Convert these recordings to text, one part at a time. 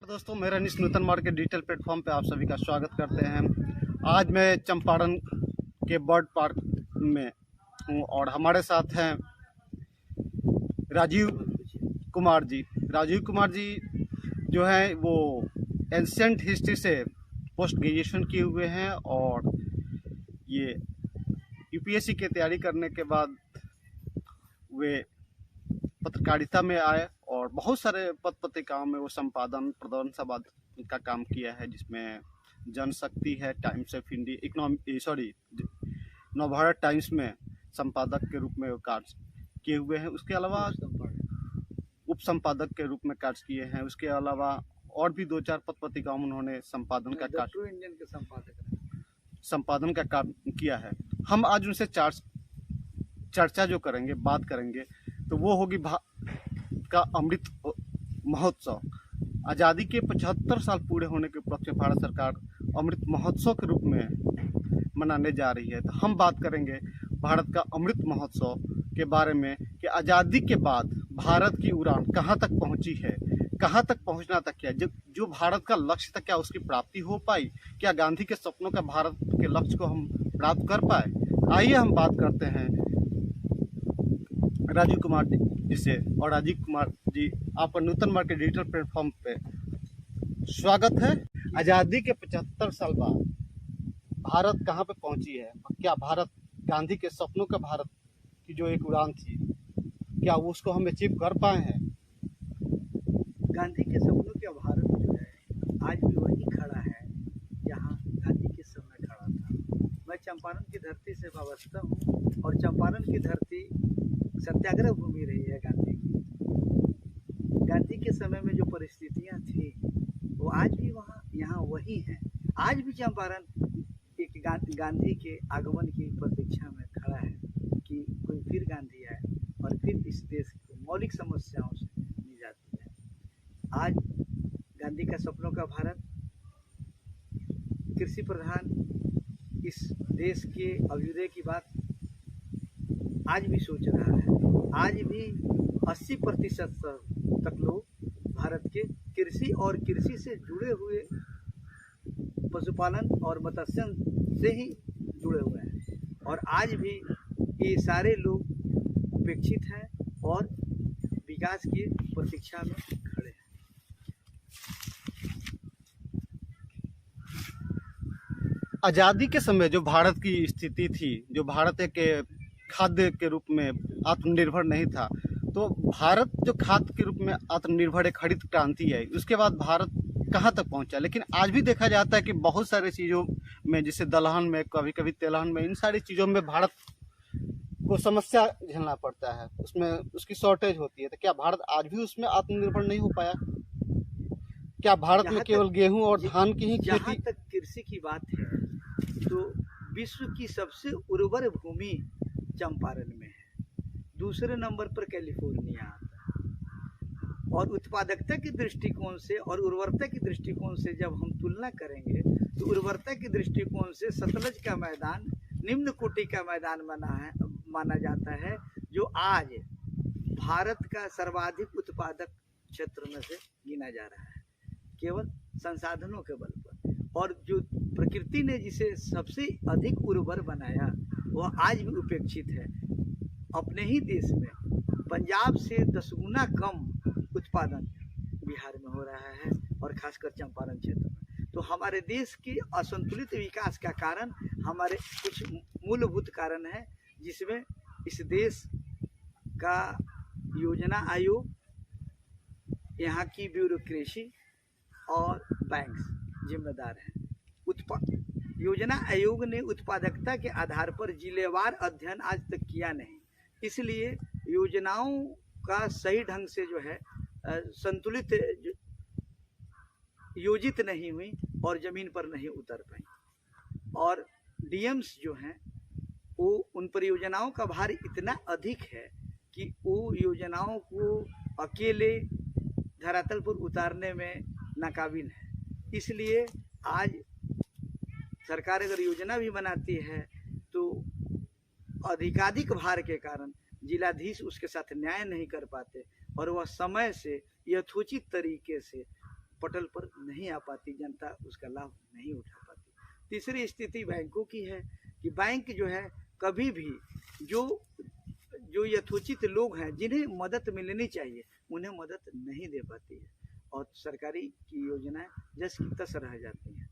दोस्तों, मेरा निश नूतन मार्केट डिजिटल प्लेटफॉर्म पे आप सभी का स्वागत करते हैं। आज मैं चंपारण के बर्ड पार्क में हूँ और हमारे साथ हैं राजीव कुमार जी। राजीव कुमार जी जो हैं वो एंशिएंट हिस्ट्री से पोस्ट ग्रेजुएशन किए हुए हैं और ये यूपीएससी की तैयारी करने के बाद वे पत्रकारिता में आए और बहुत सारे पत्र पत्रिकाओं में वो संपादन प्रदान संपादन का काम किया है, जिसमें जनशक्ति है, times of India, Navbharat times में संपादक के रूप में कार्य किए हुए हैं। उसके अलावा उप संपादक के रूप में कार्य किए हैं। उसके अलावा और भी 2-4 पत्र पत्रिकाओं में उन्होंने संपादन का कार्य किया है। हम आज उनसे चर्चा जो करेंगे, बात करेंगे, तो वो होगी का अमृत महोत्सव। आज़ादी के 75 साल पूरे होने के उपलक्ष्य में भारत सरकार अमृत महोत्सव के रूप में मनाने जा रही है। तो हम बात करेंगे भारत का अमृत महोत्सव के बारे में कि आज़ादी के बाद भारत की उड़ान कहाँ तक पहुँची है, कहाँ तक पहुँचना तक क्या जो भारत का लक्ष्य था, क्या उसकी प्राप्ति हो पाई, क्या गांधी के सपनों का भारत के लक्ष्य को हम प्राप्त कर पाए। आइए हम बात करते हैं राजीव कुमार जी से। और राजीव कुमार जी, आपका नूतन मार्केट डिजिटल प्लेटफॉर्म पे स्वागत है। आज़ादी के 75 साल बाद भारत कहाँ पे पहुंची है? क्या भारत गांधी के सपनों का भारत की जो एक उड़ान थी, क्या उसको हम अचीव कर पाए हैं? गांधी के सपनों का भारत जो है आज भी वही खड़ा है जहाँ गांधी के समय खड़ा था। मैं चंपारण की धरती से वाबस्ता हूँ और चंपारण की धरती सत्याग्रह भूमि रही है गांधी की। गांधी के समय में जो परिस्थितियाँ थी वो आज भी यहाँ वही हैं। आज भी चंपारण एक गांधी के आगमन की प्रतीक्षा में खड़ा है कि कोई फिर गांधी आए और फिर इस देश को मौलिक समस्याओं से निजात दिलाए। आज गांधी का सपनों का भारत कृषि प्रधान इस देश के अभ्युदय की बात आज भी सोच रहा है। आज भी 80% तक लोग भारत के कृषि और कृषि से जुड़े हुए पशुपालन और मत्स्य से ही जुड़े हुए हैं और आज भी ये सारे लोग उपेक्षित हैं और विकास की प्रतीक्षा में खड़े हैं। आज़ादी के समय जो भारत की स्थिति थी, जो भारत एक खाद्य के रूप में आत्मनिर्भर नहीं था, तो भारत जो खाद्य के रूप में आत्मनिर्भर एक हरित क्रांति है, उसके बाद भारत कहाँ तक पहुँचा। लेकिन आज भी देखा जाता है कि बहुत सारी चीज़ों में, जैसे दलहन में, कभी कभी तेलहन में, इन सारी चीज़ों में भारत को समस्या झेलना पड़ता है, उसमें उसकी शॉर्टेज होती है। तो क्या भारत आज भी उसमें आत्मनिर्भर नहीं हो पाया? क्या भारत में केवल गेहूं और धान की ही खेती? जहाँ तक कृषि की बात है तो विश्व की सबसे उर्वर भूमि चंपारण में है। दूसरे नंबर पर कैलिफोर्निया आता है। और उत्पादकता के दृष्टिकोण से और उर्वरता के दृष्टिकोण से जब हम तुलना करेंगे तो उर्वरता के दृष्टिकोण से सतलज का मैदान निम्न कोटि का मैदान माना जाता है, जो आज भारत का सर्वाधिक उत्पादक क्षेत्र में से गिना जा रहा है, केवल संसाधनों के बल पर। और जो प्रकृति ने जिसे सबसे अधिक उर्वर बनाया वह आज भी उपेक्षित है। अपने ही देश में पंजाब से 10 गुना कम उत्पादन बिहार में हो रहा है और खासकर चंपारण क्षेत्र में। तो हमारे देश के असंतुलित विकास का कारण हमारे कुछ मूलभूत कारण है, जिसमें इस देश का योजना आयोग, यहाँ की ब्यूरोक्रेसी और बैंक्स जिम्मेदार हैं। योजना आयोग ने उत्पादकता के आधार पर जिलेवार अध्ययन आज तक किया नहीं, इसलिए योजनाओं का सही ढंग से जो है संतुलित योजित नहीं हुई और ज़मीन पर नहीं उतर पाई। और डीएम्स जो हैं वो उन परियोजनाओं का भार इतना अधिक है कि वो योजनाओं को अकेले धरातल पर उतारने में नाकाबिल है। इसलिए आज सरकार अगर योजना भी बनाती है तो अधिकाधिक भार के कारण जिलाधीश उसके साथ न्याय नहीं कर पाते और वह समय से यथोचित तरीके से पटल पर नहीं आ पाती, जनता उसका लाभ नहीं उठा पाती। तीसरी स्थिति बैंकों की है कि बैंक जो है कभी भी जो यथोचित लोग हैं जिन्हें मदद मिलनी चाहिए उन्हें मदद नहीं दे पाती है और सरकारी की योजनाएं जस की तस रह जाती हैं।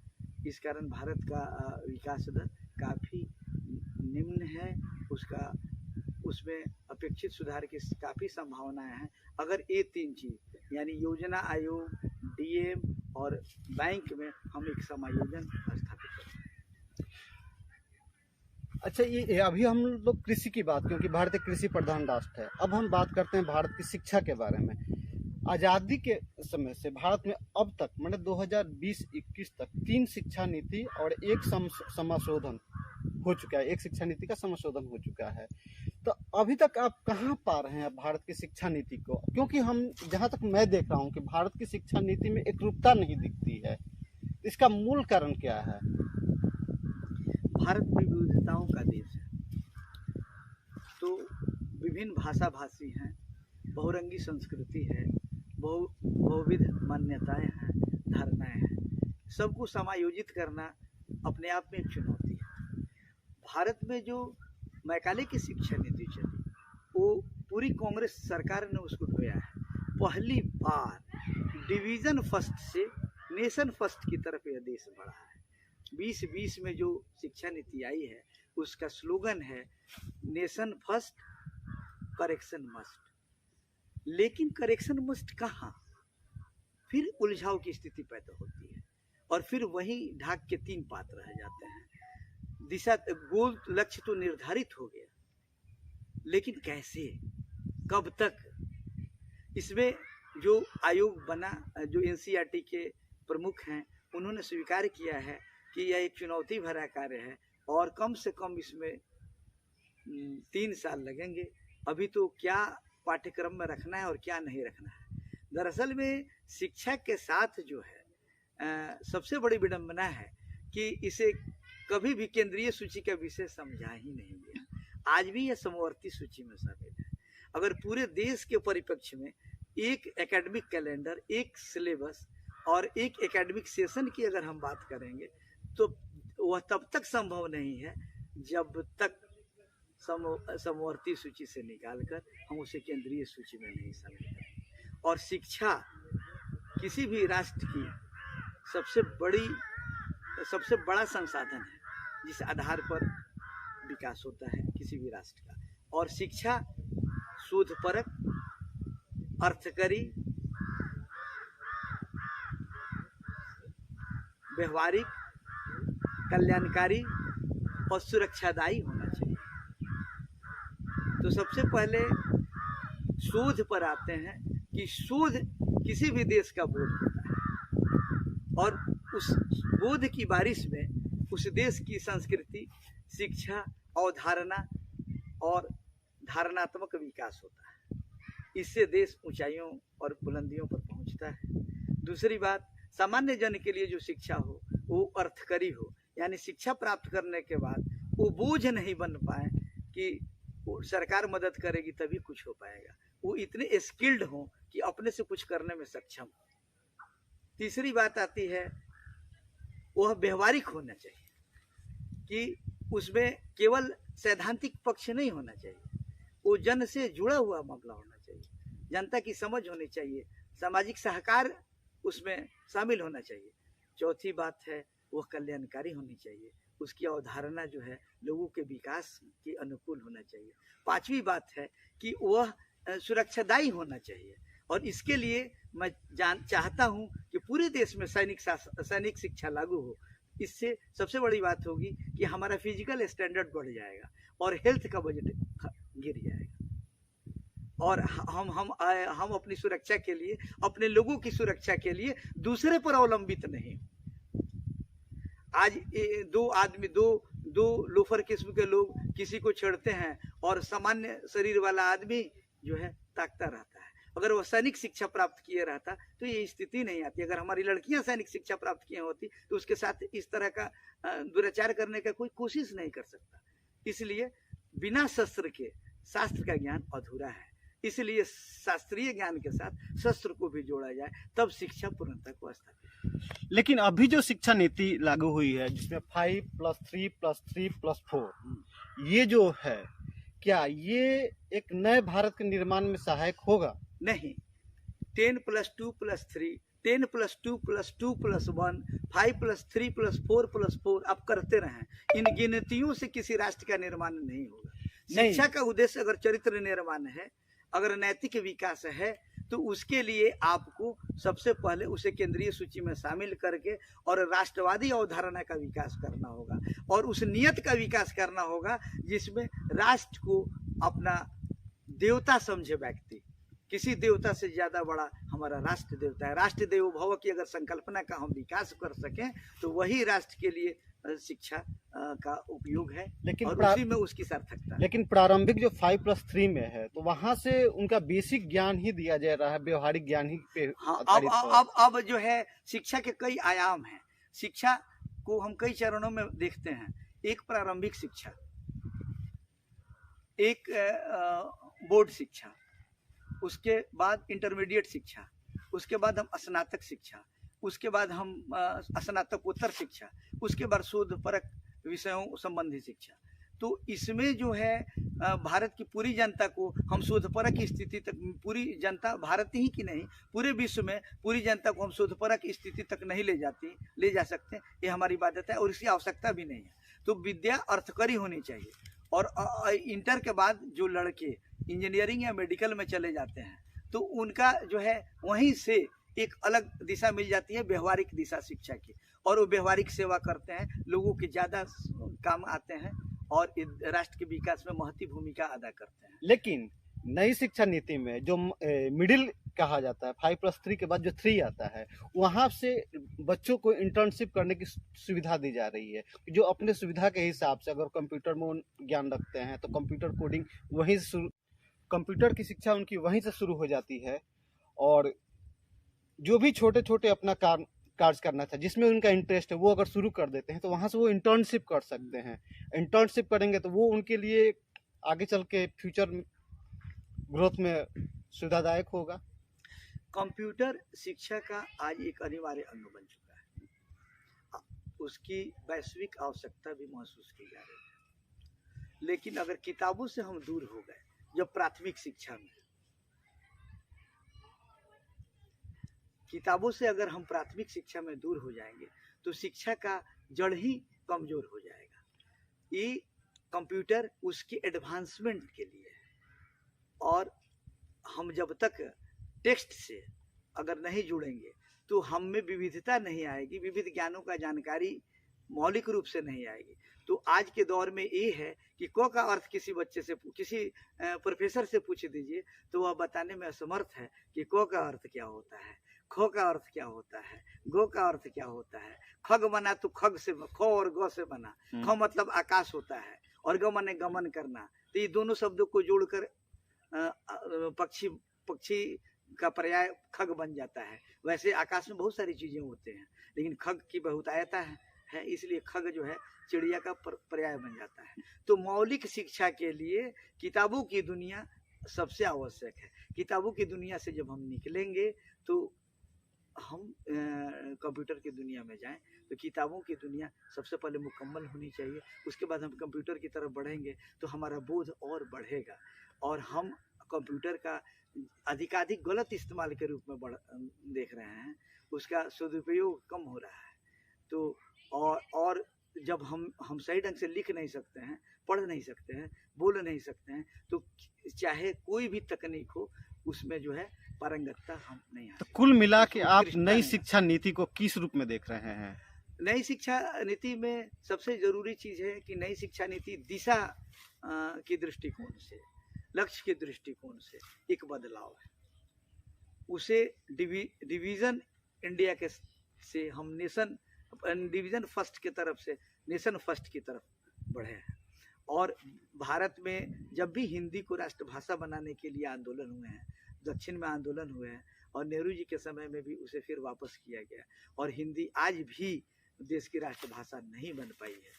इस कारण भारत का विकास दर काफ़ी निम्न है, उसमें अपेक्षित सुधार की काफ़ी संभावनाएं हैं अगर ये तीन चीज़ यानी योजना आयोग, डीएम और बैंक में हम एक समायोजन स्थापित करें। अच्छा, ये अभी हम लोग कृषि की बात, क्योंकि भारत एक कृषि प्रधान राष्ट्र है, अब हम बात करते हैं भारत की शिक्षा के बारे में। आज़ादी के समय से भारत में अब तक मतलब 2020-21 तक 3 शिक्षा नीति और एक समाशोधन हो चुका है, एक शिक्षा नीति का समाशोधन हो चुका है। तो अभी तक आप कहाँ पा रहे हैं भारत की शिक्षा नीति को? क्योंकि हम जहाँ तक मैं देख रहा हूँ कि भारत की शिक्षा नीति में एकरूपता नहीं दिखती है, इसका मूल कारण क्या है? भारत विविधताओं का देश है, तो विभिन्न भाषा भाषी हैं, बहुरंगी संस्कृति है, बहुविध मान्यताएं हैं, धारणाएं हैं, सबको समायोजित करना अपने आप में एक चुनौती है। भारत में जो मैकाले की शिक्षा नीति चली वो पूरी कांग्रेस सरकार ने उसको ढोया है। पहली बार डिवीजन फर्स्ट से नेशन फर्स्ट की तरफ यह देश बढ़ा है। 2020 में जो शिक्षा नीति आई है उसका स्लोगन है नेशन फर्स्ट करेक्शन मस्ट। लेकिन करेक्शन मस्ट कहाँ? फिर उलझाव की स्थिति पैदा होती है और फिर वहीं ढाक के 3 पात्र रह जाते हैं। दिशा गोल लक्ष्य तो निर्धारित हो गया, लेकिन कैसे, कब तक? इसमें जो आयोग बना, जो एनसीईआरटी के प्रमुख हैं, उन्होंने स्वीकार किया है कि यह एक चुनौती भरा कार्य है और कम से कम इसमें 3 साल लगेंगे। अभी तो क्या पाठ्यक्रम में रखना है और क्या नहीं रखना है। दरअसल में शिक्षा के साथ जो है सबसे बड़ी विडंबना है कि इसे कभी भी केंद्रीय सूची का विषय समझा ही नहीं गया। आज भी यह समवर्ती सूची में शामिल है। अगर पूरे देश के परिप्रेक्ष्य में एक एकेडमिक कैलेंडर, एक सिलेबस और एक एकेडमिक सेशन की अगर हम बात करेंगे तो वह तब तक संभव नहीं है जब तक समवर्ती सूची से निकालकर हम उसे केंद्रीय सूची में नहीं शामिल करें। और शिक्षा किसी भी राष्ट्र की सबसे बड़ा संसाधन है जिस आधार पर विकास होता है किसी भी राष्ट्र का। और शिक्षा शोधपरक, अर्थकरी, व्यवहारिक, कल्याणकारी और सुरक्षादायी होना चाहिए। तो सबसे पहले शोध पर आते हैं कि शोध किसी भी देश का बोध होता है और उस बोध की बारिश में उस देश की संस्कृति, शिक्षा, अवधारणा और धारणात्मक विकास होता है। इससे देश ऊंचाइयों और बुलंदियों पर पहुंचता है। दूसरी बात, सामान्य जन के लिए जो शिक्षा हो वो अर्थकरी हो, यानी शिक्षा प्राप्त करने के बाद वो बोझ नहीं बन पाए कि सरकार मदद करेगी तभी कुछ हो पाएगा। वो इतने स्किल्ड हो कि अपने से कुछ करने में सक्षम हो। तीसरी बात आती है वह व्यवहारिक होना चाहिए कि उसमें केवल सैद्धांतिक पक्ष नहीं होना चाहिए, वो जन से जुड़ा हुआ मामला होना चाहिए, जनता की समझ होनी चाहिए, सामाजिक सहकार उसमें शामिल होना चाहिए। चौथी बात है वह कल्याणकारी होनी चाहिए, उसकी अवधारणा जो है लोगों के विकास के अनुकूल होना चाहिए। पांचवी बात है कि वह सुरक्षादायी होना चाहिए और इसके लिए मैं चाहता हूं कि पूरे देश में सैनिक शिक्षा लागू हो। इससे सबसे बड़ी बात होगी कि हमारा फिजिकल स्टैंडर्ड बढ़ जाएगा और हेल्थ का बजट गिर जाएगा और हम अपनी सुरक्षा के लिए, अपने लोगों की सुरक्षा के लिए दूसरे पर अवलंबित नहीं। आज दो लोफर किस्म के लोग किसी को छेड़ते हैं और सामान्य शरीर वाला आदमी जो है ताकता रहता है। अगर वह सैनिक शिक्षा प्राप्त किए रहता तो ये स्थिति नहीं आती। अगर हमारी लड़कियां सैनिक शिक्षा प्राप्त किए होती तो उसके साथ इस तरह का दुराचार करने का कोई कोशिश नहीं कर सकता। इसलिए बिना शस्त्र के शास्त्र का ज्ञान अधूरा है। इसलिए शास्त्रीय ज्ञान के साथ शस्त्र को भी जोड़ा जाए, तब शिक्षा पूर्णता को स्थापित। लेकिन अभी जो शिक्षा नीति लागू हुई है जिसमें 5+3+3+4 ये जो है, क्या ये एक नए भारत के निर्माण में सहायक होगा? नहीं, 10+2+3, 10+2+2+1, 5+3+4+4 आप करते रहें, इन गिनतियों से किसी राष्ट्र का निर्माण नहीं होगा। शिक्षा का उद्देश्य अगर चरित्र निर्माण है, अगर नैतिक विकास है, तो उसके लिए आपको सबसे पहले उसे केंद्रीय सूची में शामिल करके और राष्ट्रवादी अवधारणा का विकास करना होगा, और उस नियत का विकास करना होगा जिसमें राष्ट्र को अपना देवता समझे व्यक्ति। किसी देवता से ज्यादा बड़ा हमारा राष्ट्र देवता है। राष्ट्र देवो भव की अगर संकल्पना का हम विकास कर सकें तो वही राष्ट्र के लिए शिक्षा का उपयोग है, लेकिन और उसी में उसकी सार्थकता है। लेकिन प्रारंभिक जो 5+3 में है तो वहां से उनका बेसिक ज्ञान ही दिया जा रहा है, व्यवहारिक ज्ञान ही पे हाँ, आधारित है। अब जो है शिक्षा के कई आयाम हैं। शिक्षा को हम कई चरणों में देखते हैं। एक प्रारंभिक शिक्षा, एक बोर्ड शिक्षा, उसके बाद इंटरमीडिएट शिक्षा, उसके बाद हम स्नातक शिक्षा, उसके बाद हम स्नातकोत्तर शिक्षा, उसके बाद शोधपरक विषयों संबंधी शिक्षा। तो इसमें जो है भारत की पूरी जनता को हम शोधपरक की स्थिति तक, पूरी जनता भारत ही की नहीं पूरे विश्व में पूरी जनता को हम शोधपरक की स्थिति तक नहीं ले जा सकते, ये हमारी बाध्यता है और इसकी आवश्यकता भी नहीं है। तो विद्या अर्थकरी होनी चाहिए, और इंटर के बाद जो लड़के इंजीनियरिंग या मेडिकल में चले जाते हैं तो उनका जो है वहीं से एक अलग दिशा मिल जाती है, व्यवहारिक दिशा शिक्षा की, और वो व्यवहारिक सेवा करते हैं, लोगों के ज़्यादा काम आते हैं और राष्ट्र के विकास में महत्वपूर्ण भूमिका अदा करते हैं। लेकिन नई शिक्षा नीति में जो मिडिल कहा जाता है, 5+3 के बाद जो 3 आता है, वहां से बच्चों को इंटर्नशिप करने की सुविधा दी जा रही है। जो अपने सुविधा के हिसाब से अगर कंप्यूटर में ज्ञान रखते हैं तो कंप्यूटर कोडिंग वहीं से, कंप्यूटर की शिक्षा उनकी वहीं से शुरू हो जाती है, और जो भी छोटे छोटे अपना कार्य करना था जिसमें उनका इंटरेस्ट है वो अगर शुरू कर देते हैं तो वहाँ से वो इंटर्नशिप कर सकते हैं। इंटर्नशिप करेंगे तो वो उनके लिए आगे चल के फ्यूचर ग्रोथ में सुविधादायक होगा। कंप्यूटर शिक्षा का आज एक अनिवार्य अंग बन चुका है, उसकी वैश्विक आवश्यकता भी महसूस की जा रही है। लेकिन अगर किताबों से हम दूर हो गए, जब प्राथमिक शिक्षा में किताबों से अगर हम प्राथमिक शिक्षा में दूर हो जाएंगे तो शिक्षा का जड़ ही कमजोर हो जाएगा। ये कंप्यूटर उसके एडवांसमेंट के लिए है, और हम जब तक टेक्स्ट से अगर नहीं जुड़ेंगे तो हम में विविधता नहीं आएगी, विविध ज्ञानों का जानकारी मौलिक रूप से नहीं आएगी। तो आज के दौर में ये है कि क का अर्थ किसी बच्चे से, किसी प्रोफेसर से पूछ दीजिए तो वह बताने में असमर्थ है कि क का अर्थ क्या होता है, ख का अर्थ क्या होता है, गो का अर्थ क्या होता है। खग बना तो खग से, ख और ग से बना। ख मतलब आकाश होता है और ग माने गमन करना। तो ये दोनों शब्दों को जोड़कर पक्षी का पर्याय खग बन जाता है। वैसे आकाश में बहुत सारी चीजें होते हैं, लेकिन खग की बहुतायता है, इसलिए खग जो है चिड़िया का पर्याय बन जाता है। तो मौलिक शिक्षा के लिए किताबों की दुनिया सबसे आवश्यक है। किताबों की दुनिया से जब हम निकलेंगे तो हम कंप्यूटर की दुनिया में जाएं, तो किताबों की दुनिया सबसे पहले मुकम्मल होनी चाहिए। उसके बाद हम कंप्यूटर की तरफ बढ़ेंगे तो हमारा बोध और बढ़ेगा, और हम कंप्यूटर का अधिकाधिक गलत इस्तेमाल के रूप में देख रहे हैं, उसका सदुपयोग कम हो रहा है। तो और जब हम सही ढंग से लिख नहीं सकते हैं, पढ़ नहीं सकते हैं, बोल नहीं सकते हैं, तो चाहे कोई भी तकनीक हो उसमें जो है पारंगतता हम नहीं। तो कुल मिला के आप नई शिक्षा नीति को किस रूप में देख रहे हैं? नई शिक्षा नीति में सबसे जरूरी चीज है कि नई शिक्षा नीति दिशा की दृष्टिकोण से, लक्ष्य के दृष्टिकोण से एक बदलाव है। उसे डिवीजन इंडिया के से हम नेशन डिवीजन फर्स्ट की तरफ से नेशन फर्स्ट की तरफ बढ़े हैं। और भारत में जब भी हिंदी को राष्ट्रभाषा बनाने के लिए आंदोलन हुए हैं, दक्षिण में आंदोलन हुए हैं, और नेहरू जी के समय में भी उसे फिर वापस किया गया, और हिंदी आज भी देश की राष्ट्रभाषा नहीं बन पाई है।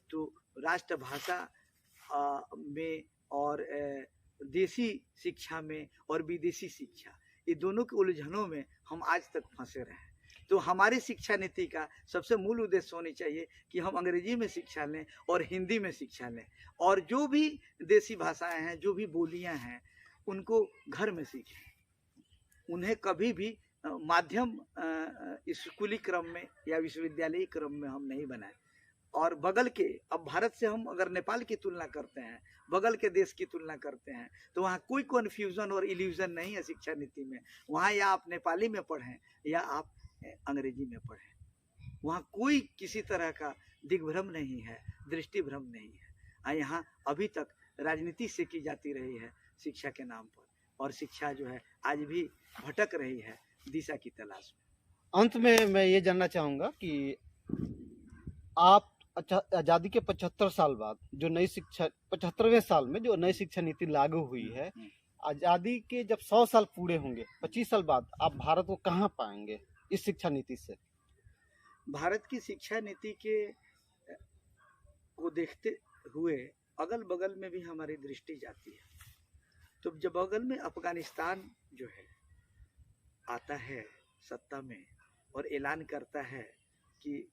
तो राष्ट्रभाषा में और देसी शिक्षा में और विदेशी शिक्षा, ये दोनों के उलझनों में हम आज तक फंसे रहे हैं। तो हमारी शिक्षा नीति का सबसे मूल उद्देश्य होनी चाहिए कि हम अंग्रेजी में शिक्षा लें और हिंदी में शिक्षा लें, और जो भी देसी भाषाएं हैं, जो भी बोलियां हैं, उनको घर में सीखें। उन्हें कभी भी माध्यम स्कूली क्रम में या विश्वविद्यालयी क्रम में हम नहीं बनाए। और बगल के, अब भारत से हम अगर नेपाल की तुलना करते हैं, बगल के देश की तुलना करते हैं, तो वहाँ कोई कन्फ्यूजन और इल्यूजन नहीं है शिक्षा नीति में। वहाँ या आप नेपाली में पढ़ें या आप अंग्रेजी में पढ़ें, वहाँ कोई किसी तरह का दिग्भ्रम नहीं है, दृष्टि भ्रम नहीं है। यहाँ अभी तक राजनीति से की जाती रही है शिक्षा के नाम पर, और शिक्षा जो है आज भी भटक रही है दिशा की तलाश में। अंत में मैं ये जानना चाहूँगा कि आप आज़ादी के 75 साल बाद जो नई शिक्षा, 75वें साल में जो नई शिक्षा नीति लागू हुई है, आज़ादी के जब 100 साल पूरे होंगे 25 साल बाद, आप भारत को कहाँ पाएंगे इस शिक्षा नीति से? भारत की शिक्षा नीति के को देखते हुए अगल बगल में भी हमारी दृष्टि जाती है। तो जब बगल में अफगानिस्तान जो है आता है सत्ता में और ऐलान करता है कि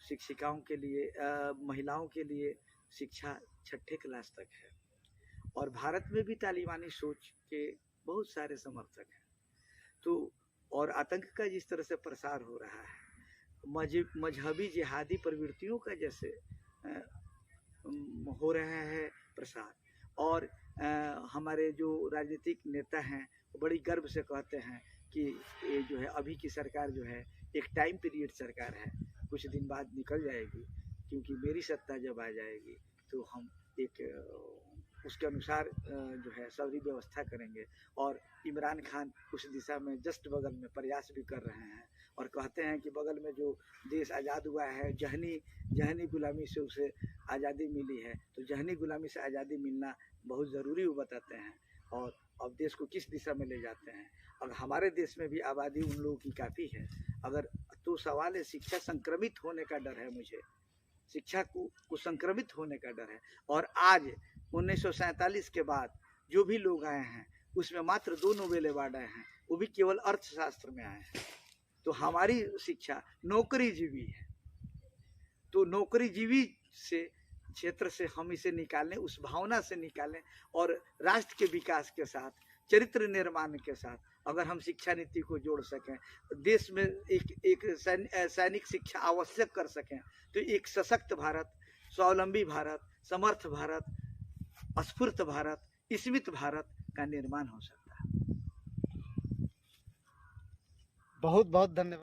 शिक्षिकाओं के लिए, महिलाओं के लिए शिक्षा 6ठे क्लास तक है, और भारत में भी तालिबानी सोच के बहुत सारे समर्थक हैं। तो और आतंक का जिस तरह से प्रसार हो रहा है, मजहबी जिहादी प्रवृत्तियों का जैसे हो रहा है प्रसार, और हमारे जो राजनीतिक नेता हैं बड़ी गर्व से कहते हैं कि ये जो है अभी की सरकार जो है एक टाइम पीरियड सरकार है, कुछ दिन बाद निकल जाएगी, क्योंकि मेरी सत्ता जब आ जाएगी तो हम एक उसके अनुसार जो है सारी व्यवस्था करेंगे। और इमरान खान उस दिशा में जस्ट बगल में प्रयास भी कर रहे हैं, और कहते हैं कि बगल में जो देश आज़ाद हुआ है, जहनी गुलामी से उसे आज़ादी मिली है, तो जहनी गुलामी से आज़ादी मिलना बहुत ज़रूरी वो बताते हैं, और अब देश को किस दिशा में ले जाते हैं। अगर हमारे देश में भी आबादी उन लोगों की काफ़ी है, अगर तो सवाल है शिक्षा संक्रमित होने का डर है, मुझे शिक्षा को संक्रमित होने का डर है। और आज 1947 के बाद जो भी लोग आए हैं उसमें मात्र 2 नोबेल अवार्ड आए हैं, वो भी केवल अर्थशास्त्र में आए हैं। तो हमारी शिक्षा नौकरीजीवी है, तो नौकरीजीवी से क्षेत्र से हम इसे निकालें, उस भावना से निकालें, और राष्ट्र के विकास के साथ, चरित्र निर्माण के साथ अगर हम शिक्षा नीति को जोड़ सकें, देश में एक सैनिक शिक्षा आवश्यक कर सकें, तो एक सशक्त भारत, स्वावलंबी भारत, समर्थ भारत, स्फूर्त भारत, स्मित भारत का निर्माण हो सकता है। बहुत बहुत धन्यवाद।